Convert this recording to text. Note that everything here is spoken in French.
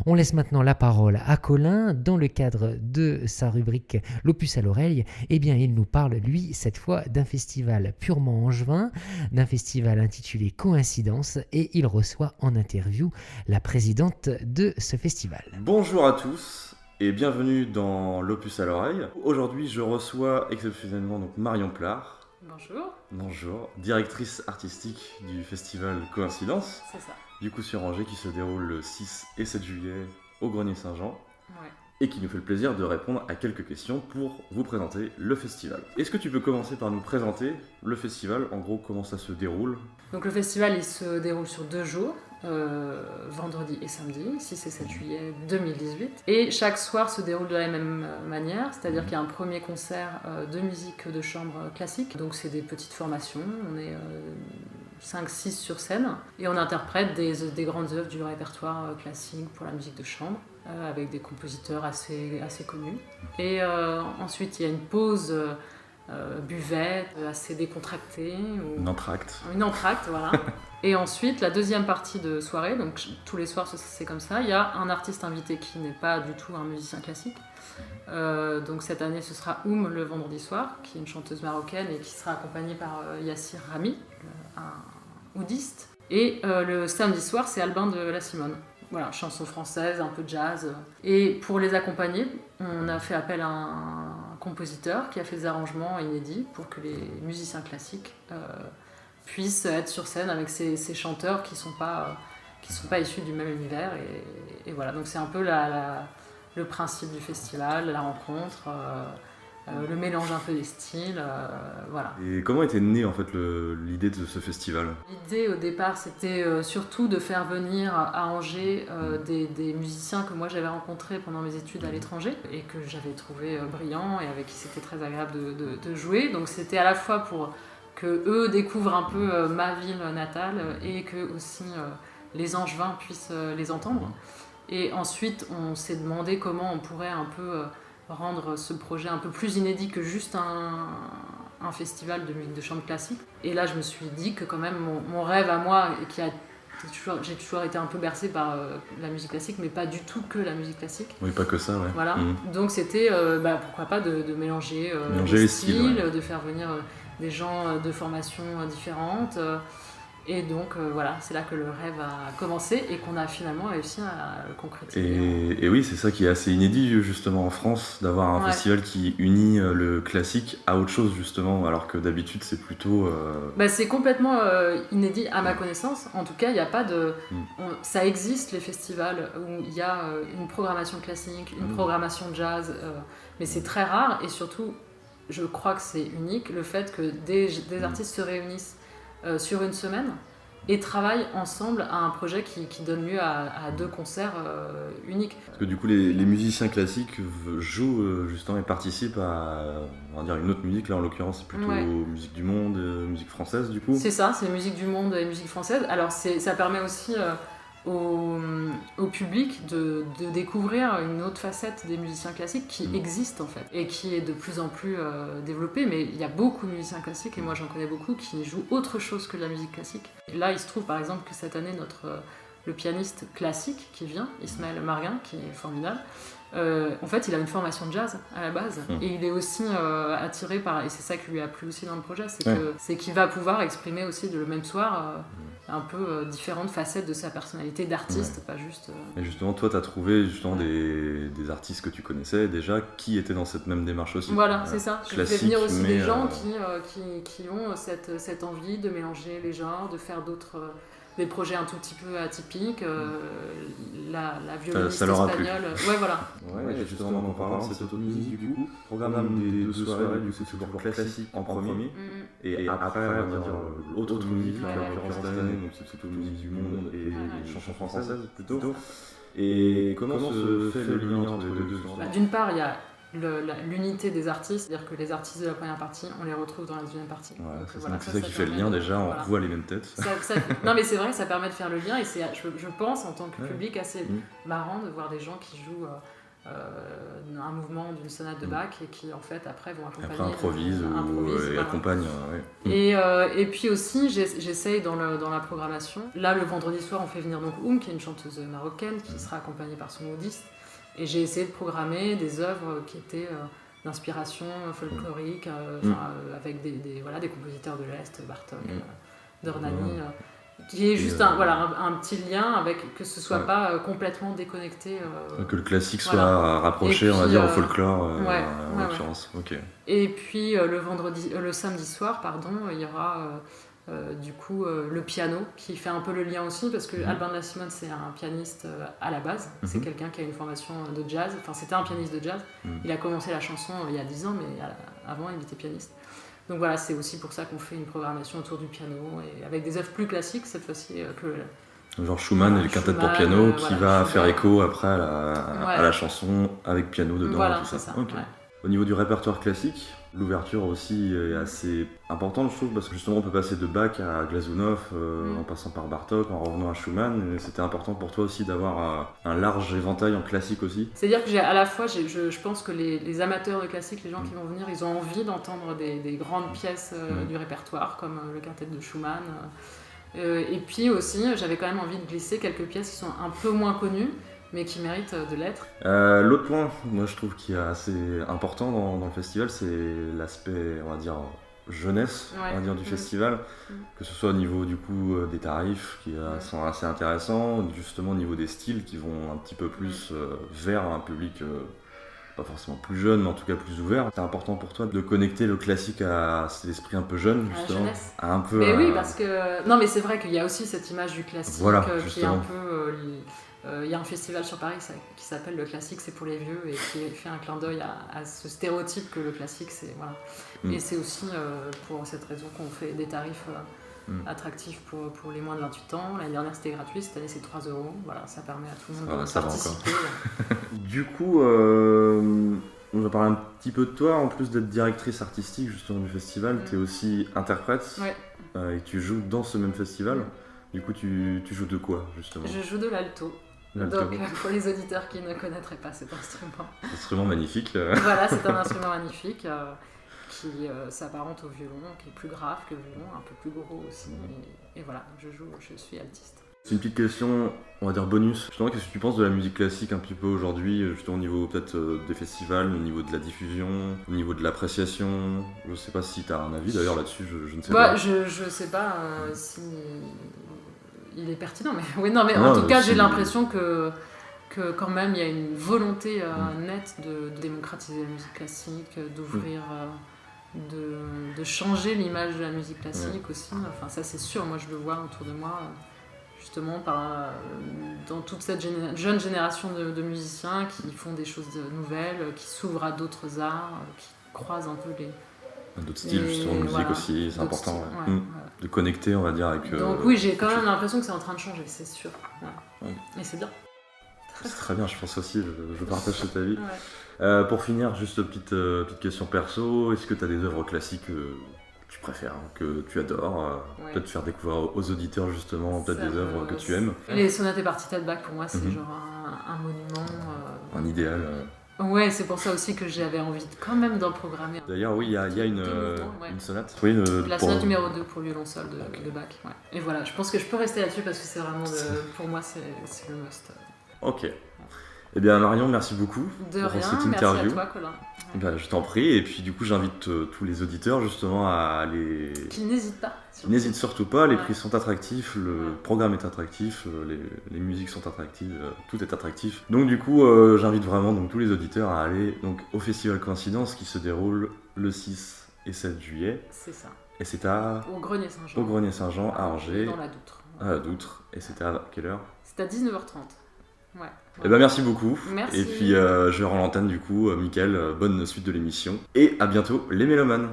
On laisse maintenant la parole à Colin dans le cadre de sa rubrique L'Opus à l'oreille. Eh bien, il nous parle, lui, cette fois d'un festival purement angevin, d'un festival intitulé Coïncidence, et il reçoit en interview la présidente de ce festival. Bonjour à tous et bienvenue dans l'Opus à l'oreille. Aujourd'hui, je reçois exceptionnellement donc Marion Plard. Bonjour. Bonjour, directrice artistique du festival Coïncidence. C'est ça. Du coup sur Angers qui se déroule le 6 et 7 juillet au Grenier Saint-Jean. Ouais. Et qui nous fait le plaisir de répondre à quelques questions pour vous présenter le festival. Est-ce que tu peux commencer par nous présenter le festival, en gros comment ça se déroule? Donc le festival il se déroule sur 2 jours, vendredi et samedi, 6 et 7 juillet 2018. Et chaque soir se déroule de la même manière, c'est-à-dire qu'il y a un premier concert de musique de chambre classique. Donc c'est des petites formations, on est 5-6 sur scène. Et on interprète des grandes œuvres du répertoire classique pour la musique de chambre, avec des compositeurs assez connus. Et ensuite il y a une pause buvette assez décontractée. Une entracte. Une entracte, voilà. Et ensuite, la deuxième partie de soirée, donc tous les soirs c'est comme ça, il y a un artiste invité qui n'est pas du tout un musicien classique. Donc cette année ce sera le vendredi soir, qui est une chanteuse marocaine et qui sera accompagnée par Yassir Rami, un oudiste. Et le samedi soir c'est Albin de la Simone. Voilà, chanson française, un peu jazz. Et pour les accompagner, on a fait appel à un compositeur qui a fait des arrangements inédits pour que les musiciens classiques puissent être sur scène avec ces chanteurs qui sont pas issus du même univers. Et voilà, donc c'est un peu le principe du festival, la rencontre, le mélange un peu des styles, voilà. Et comment était née en fait l'idée de ce festival? L'idée au départ c'était surtout de faire venir à Angers des musiciens que moi j'avais rencontrés pendant mes études à l'étranger et que j'avais trouvé brillants et avec qui c'était très agréable de jouer. Donc c'était à la fois pour que eux découvrent un peu ma ville natale et que aussi les Angevins puissent les entendre. Et ensuite on s'est demandé comment on pourrait un peu rendre ce projet un peu plus inédit que juste un festival de musique de chambre classique. Et là, je me suis dit que quand même mon rêve à moi, j'ai toujours été un peu bercée par la musique classique, mais pas du tout que la musique classique. Oui, pas que ça, ouais. Voilà. Donc c'était, pourquoi pas de mélanger les styles, ouais. de faire venir des gens de formations différentes. Et donc voilà, c'est là que le rêve a commencé et qu'on a finalement réussi à le concrétiser. Et oui, c'est ça qui est assez inédit justement en France, d'avoir un festival qui unit le classique à autre chose justement, alors que d'habitude c'est plutôt... c'est complètement inédit à ma connaissance. En tout cas, il n'y a pas de... ça existe les festivals où il y a une programmation classique, une programmation jazz, mais c'est très rare et surtout, je crois que c'est unique, le fait que des artistes se réunissent sur une semaine et travaillent ensemble à un projet qui donne lieu à 2 concerts uniques. Parce que du coup les musiciens classiques jouent justement et participent à on va dire une autre musique, là en l'occurrence c'est plutôt musique du monde, musique française du coup. C'est ça, c'est musique du monde et musique française. Alors ça permet aussi au public de découvrir une autre facette des musiciens classiques qui existe en fait et qui est de plus en plus développée, mais il y a beaucoup de musiciens classiques et moi j'en connais beaucoup qui jouent autre chose que de la musique classique. Et là il se trouve par exemple que cette année le pianiste classique qui vient, Ismaël Marguin, qui est formidable, en fait il a une formation de jazz à la base et il est aussi attiré par, et c'est ça qui lui a plu aussi dans le projet, c'est qu'il va pouvoir exprimer aussi le même soir un peu différentes facettes de sa personnalité d'artiste, pas juste... Et justement, toi, tu as trouvé justement des artistes que tu connaissais déjà qui étaient dans cette même démarche aussi. Voilà, c'est ça. Je fais venir aussi des gens qui ont cette envie de mélanger les genres, de faire des projets un tout petit peu atypiques, la violoniste espagnole... Ouais, voilà. Ouais, justement, en parlant de cette autre musique, du coup, programme des 2 soirées, du coup, c'est toujours classique en premier, et après, on va dire autre musique, là, en l'occurrence cette année, donc c'est plutôt musique du monde et chansons françaises plutôt. Et comment se fait le lien entre les deux? D'une part, il y a l'unité des artistes, c'est-à-dire que les artistes de la première partie, on les retrouve dans la deuxième partie. Donc c'est ça qui fait le lien déjà, on voit les mêmes têtes. Non mais c'est vrai, ça permet de faire le lien et c'est, je pense, en tant que public, assez marrant de voir des gens qui jouent un mouvement d'une sonate de Bach et qui en fait après vont accompagner. Après improvise et voilà. accompagne. Ouais. Et puis aussi j'essaye dans la programmation. Là le vendredi soir on fait venir donc qui est une chanteuse marocaine qui sera accompagnée par son modiste. Et j'ai essayé de programmer des œuvres qui étaient d'inspiration folklorique, avec des compositeurs de l'Est, Bartók, Dornani, qui est juste un petit lien avec que ce soit pas complètement déconnecté. Que le classique soit rapproché, on va dire, au folklore, en l'occurrence. Ouais. Okay. Et puis le samedi soir, il y aura du coup le piano qui fait un peu le lien aussi parce que Albin de la Simone c'est un pianiste à la base, c'est quelqu'un qui a une formation de jazz, enfin c'était un pianiste de jazz, il a commencé la chanson il y a 10 ans mais avant il était pianiste. Donc voilà, c'est aussi pour ça qu'on fait une programmation autour du piano et avec des œuvres plus classiques cette fois-ci que genre Schumann et le quintet pour piano qui va faire écho après à la chanson avec piano dedans. Voilà, tout c'est ça. Okay. Au niveau du répertoire classique, l'ouverture aussi est assez importante, je trouve, parce que justement on peut passer de Bach à Glazunov, en passant par Bartók, en revenant à Schumann. Et c'était important pour toi aussi d'avoir un large éventail en classique aussi. C'est-à-dire que à la fois, je pense que les amateurs de classique, les gens qui vont venir, ils ont envie d'entendre des grandes pièces du répertoire, comme le quintet de Schumann. Et puis aussi, j'avais quand même envie de glisser quelques pièces qui sont un peu moins connues, mais qui méritent de l'être. L'autre point, moi je trouve qui est assez important dans le festival, c'est l'aspect, on va dire, jeunesse on va dire, du festival, que ce soit au niveau du coup des tarifs qui sont assez intéressants, justement au niveau des styles qui vont un petit peu plus vers un public pas forcément plus jeune, mais en tout cas plus ouvert. C'est important pour toi de connecter le classique à cet esprit un peu jeune, justement. À un peu. Mais oui, parce que non, mais c'est vrai qu'il y a aussi cette image du classique qui est un peu. Il y a un festival sur Paris qui s'appelle Le Classique, c'est pour les vieux, et qui fait un clin d'œil à ce stéréotype que le classique, c'est voilà. Et c'est aussi pour cette raison qu'on fait des tarifs attractifs pour les moins de 28 ans. L'année dernière c'était gratuit, cette année c'est 3 €. Voilà, ça permet à tout le monde de participer. Du coup, on va parler un petit peu de toi. En plus d'être directrice artistique justement du festival, tu es aussi interprète et tu joues dans ce même festival. Du coup, tu joues de quoi justement ? Je joue de l'alto. Donc, pour les auditeurs qui ne connaîtraient pas cet instrument. Instrument magnifique. Voilà, c'est un instrument magnifique qui s'apparente au violon, qui est plus grave que le violon, un peu plus gros aussi. Et voilà, je suis altiste. C'est une petite question, on va dire bonus. Justement, qu'est-ce que tu penses de la musique classique un petit peu aujourd'hui, justement au niveau peut-être des festivals, au niveau de la diffusion, au niveau de l'appréciation ? Je sais pas si tu as un avis d'ailleurs là-dessus, je ne sais pas. Je sais pas si il est pertinent, mais oui, non, mais en tout cas, j'ai l'impression que quand même il y a une volonté nette de démocratiser la musique classique, d'ouvrir, de changer l'image de la musique classique aussi. Enfin, ça c'est sûr, moi je le vois autour de moi. Justement dans toute cette jeune génération de musiciens qui font des choses nouvelles, qui s'ouvrent à d'autres arts, qui croisent un peu d'autres styles justement de musique aussi, c'est important de connecter on va dire avec... Donc oui, j'ai quand même l'impression que c'est en train de changer, c'est sûr. Et c'est bien. C'est très bien, je pense aussi, je partage cet avis. Pour finir, juste petite question perso, est-ce que tu as des œuvres classiques tu préfères, que tu adores, peut-être faire découvrir aux auditeurs justement peut-être des œuvres que tu aimes. Les sonates et partitas de Bach pour moi c'est genre un monument. Un idéal. Ouais, c'est pour ça aussi que j'avais envie quand même d'en programmer. D'ailleurs oui, il y a une sonate. Oui, la sonate numéro 2 pour violon seul de Bach. Ouais. Et voilà, je pense que je peux rester là-dessus parce que c'est vraiment, pour moi c'est le must. Ok. Eh bien Marion, merci beaucoup pour cette interview. Merci à toi Colin. Ben, je t'en prie, et puis du coup j'invite tous les auditeurs justement à aller... Qu'ils n'hésitent pas. Qu'ils n'hésitent surtout pas, les prix sont attractifs, le programme est attractif, les musiques sont attractives, tout est attractif. Donc du coup j'invite vraiment tous les auditeurs à aller au Festival Coïncidence qui se déroule le 6 et 7 juillet. C'est ça. Et c'est au Grenier Saint-Jean. Au Grenier Saint-Jean à Angers. Dans la Doutre. À la Doutre. Et c'était à quelle heure ? C'était à 19h30. Ouais. Eh ben merci beaucoup. Merci. Et puis je rends l'antenne du coup, Mickaël, bonne suite de l'émission. Et à bientôt les mélomanes.